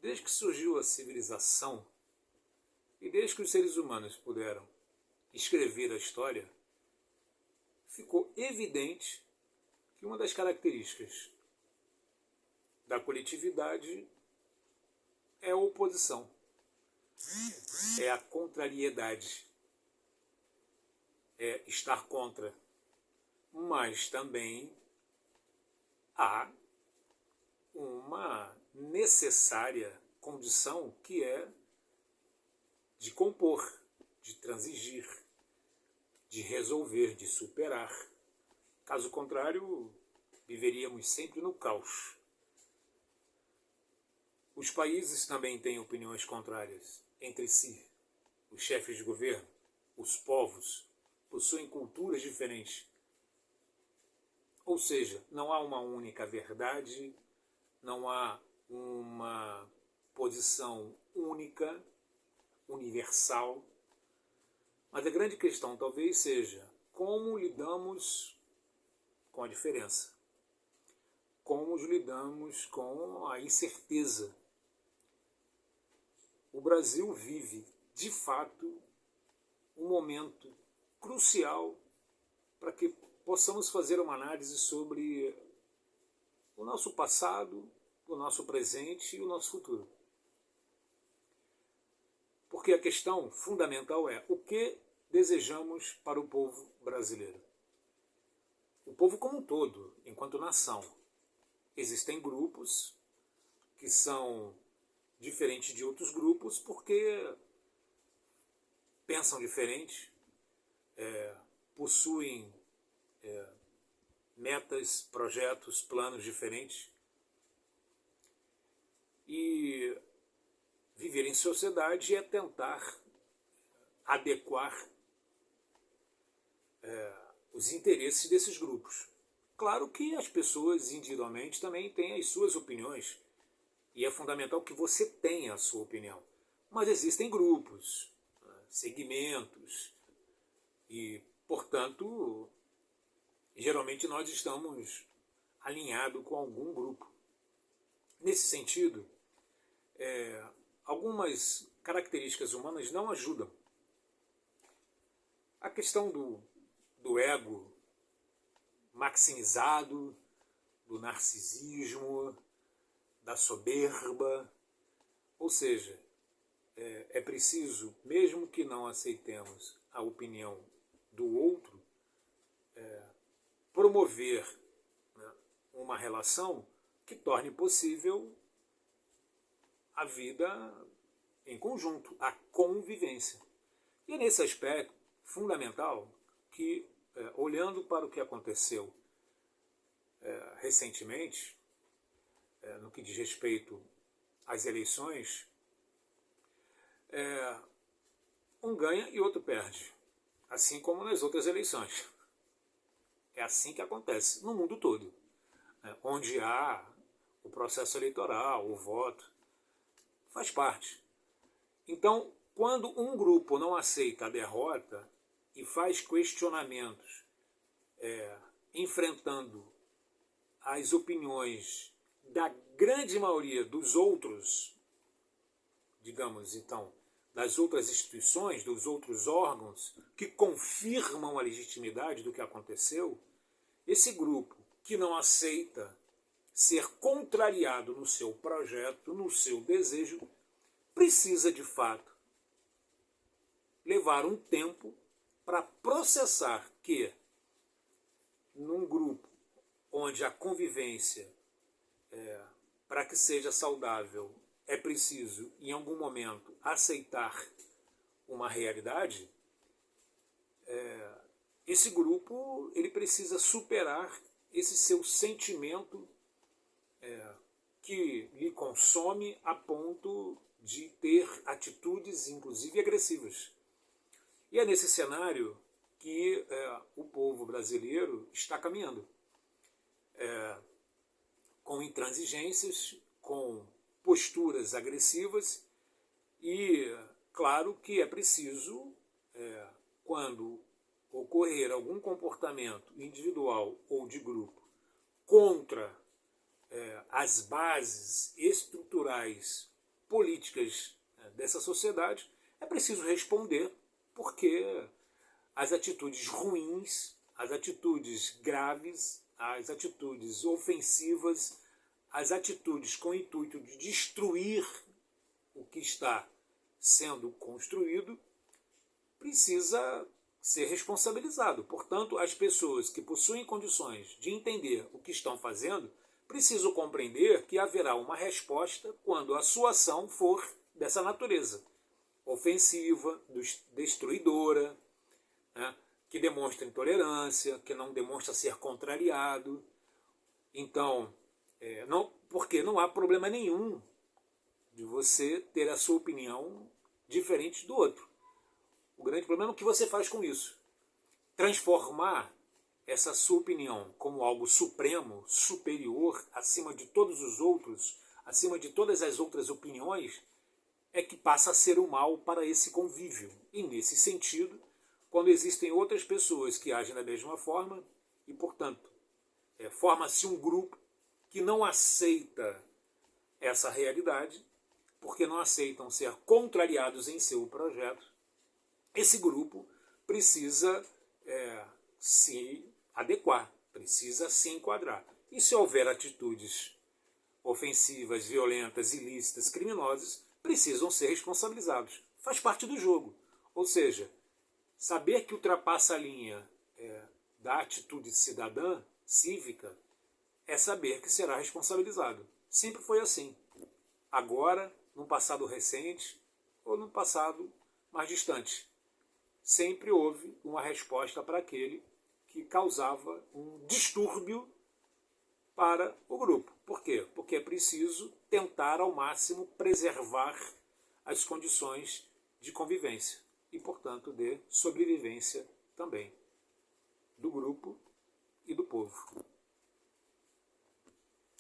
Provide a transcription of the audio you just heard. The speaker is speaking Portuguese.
Desde que surgiu a civilização e desde que os seres humanos puderam escrever a história, ficou evidente que uma das características da coletividade é a oposição, é a contrariedade, é estar contra. Mas também há uma necessária condição que é de compor, de transigir, de resolver, de superar. Caso contrário, viveríamos sempre no caos. Os países também têm opiniões contrárias entre si. Os chefes de governo, os povos, possuem culturas diferentes. Ou seja, não há uma única verdade, não há uma posição única, universal. Mas a grande questão talvez seja como lidamos com a diferença, como lidamos com a incerteza. O Brasil vive, de fato, um momento crucial para que possamos fazer uma análise sobre o nosso passado, o nosso presente e o nosso futuro. Porque a questão fundamental é o que desejamos para o povo brasileiro. O povo como um todo, enquanto nação. Existem grupos que são diferentes de outros grupos porque pensam diferente, possuem metas, projetos, planos diferentes. E viver em sociedade é tentar adequar os interesses desses grupos. Claro que as pessoas individualmente também têm as suas opiniões, e é fundamental que você tenha a sua opinião. Mas existem grupos, segmentos, e, portanto, geralmente nós estamos alinhados com algum grupo. Nesse sentido, algumas características humanas não ajudam. A questão do ego maximizado, do narcisismo, da soberba. Ou seja, é preciso, mesmo que não aceitemos a opinião do outro, promover, né, uma relação que torne possível a vida em conjunto, a convivência. E é nesse aspecto fundamental que, olhando para o que aconteceu recentemente, no que diz respeito às eleições, um ganha e outro perde, assim como nas outras eleições. É assim que acontece no mundo todo, onde há o processo eleitoral, o voto, faz parte. Então, quando um grupo não aceita a derrota e faz questionamentos, enfrentando as opiniões da grande maioria dos outros, digamos então, das outras instituições, dos outros órgãos que confirmam a legitimidade do que aconteceu, esse grupo que não aceita ser contrariado no seu projeto, no seu desejo, precisa de fato levar um tempo para processar que num grupo onde a convivência, para que seja saudável, é preciso, em algum momento, aceitar uma realidade, esse grupo ele precisa superar esse seu sentimento que lhe consome a ponto de ter atitudes, inclusive, agressivas. E é nesse cenário que o povo brasileiro está caminhando, com intransigências, com posturas agressivas e, claro, que é preciso, quando ocorrer algum comportamento individual ou de grupo contra as bases estruturais críticas dessa sociedade, é preciso responder, porque as atitudes ruins, as atitudes graves, as atitudes ofensivas, as atitudes com o intuito de destruir o que está sendo construído, precisa ser responsabilizado. Portanto, as pessoas que possuem condições de entender o que estão fazendo precisam compreender que haverá uma resposta quando a sua ação for dessa natureza, ofensiva, destruidora, né, que demonstra intolerância, que não demonstra ser contrariado. Então, porque não há problema nenhum de você ter a sua opinião diferente do outro. O grande problema é o que você faz com isso. Transformar essa sua opinião como algo supremo, superior, acima de todos os outros, acima de todas as outras opiniões, é que passa a ser o mal para esse convívio. E nesse sentido, quando existem outras pessoas que agem da mesma forma, e portanto, forma-se um grupo que não aceita essa realidade, porque não aceitam ser contrariados em seu projeto, esse grupo precisa se adequar, precisa se enquadrar. E se houver atitudes ofensivas, violentas, ilícitas, criminosas, precisam ser responsabilizados. Faz parte do jogo. Ou seja, saber que ultrapassa a linha da atitude cidadã, cívica, é saber que será responsabilizado. Sempre foi assim. Agora, no passado recente ou no passado mais distante, sempre houve uma resposta para aquele que causava um distúrbio para o grupo. Por quê? Porque é preciso tentar ao máximo preservar as condições de convivência e, portanto, de sobrevivência também do grupo e do povo.